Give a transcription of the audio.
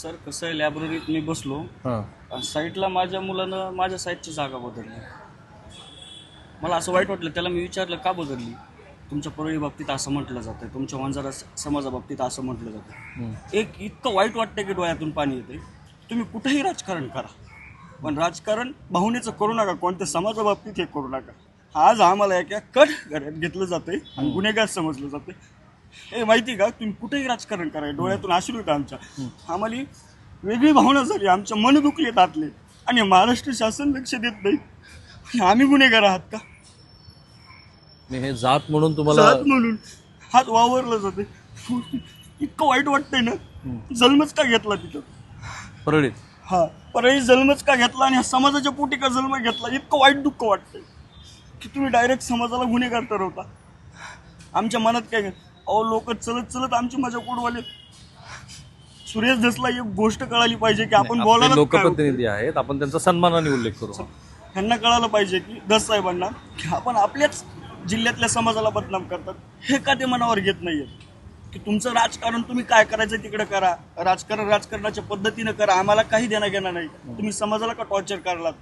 Sir कसं आहे, लायब्ररीत मी बसलो आणि साईटला माझ्या मुलानं माझ्या साईटची जागा बदलली. मला असं वाईट वाटलं. त्याला मी विचारलं का बदलली. तुमच्या परळी बाबतीत असं म्हटलं जातं, तुमच्या वंजारा समाजाबाबतीत असं म्हटलं जातं. एक इतकं वाईट वाटतं की डोळ्यातून पाणी येते. तुम्ही कुठेही राजकारण करा, पण राजकारण भावनेचं करू नका, कोणत्या समाजाबाबतीत हे करू नका. आज आम्हाला एका कट घरात घेतलं जातंय आणि गुन्हेगार समजलं जाते. हे माहिती का, तुम्ही कुठेही राजकारण करा, डोळ्यातून अश्रू येतं आमच्या. आम्हाला वेगळी भावना झाली, आमच्या मन दुखले आतले, आणि महाराष्ट्र शासन लक्ष देत नाही. आम्ही गुन्हेगार आहात का? हे जात म्हणून तुम्हाला जात म्हणून हात वावरलं जाते. इतकं वाईट वाटतंय ना. जन्मच का घेतला तिथं परळीत? हा, परळी जन्मच का घेतला आणि समाजाच्या पोटी का जन्म घेतला. इतकं वाईट दुःख वाटतंय की तुम्ही डायरेक्ट समाजाला गुन्हेगार ठरवता. आमच्या मनात काय, अहो लोक चलत चलत आमची माझ्या कोडवाले. सुरेश दसला एक गोष्ट कळाली पाहिजे की आपण बोलायला लोकप्रतिनिधी आहेत, आपण त्यांचा सन्मानाने उल्लेख करू. ह्यांना कळालं पाहिजे की दस साहेबांना की आपण आपल्याच जिल्ह्यातल्या समाजाला बदनाम करतात. हे का ते मनावर घेत नाहीयेत की तुमचं राजकारण तुम्ही काय करायचं तिकडे करा, राजकारणाच्या पद्धतीनं करा, आम्हाला काही देणं घेणं नाही. तुम्ही समाजाला का टॉर्चर करलात.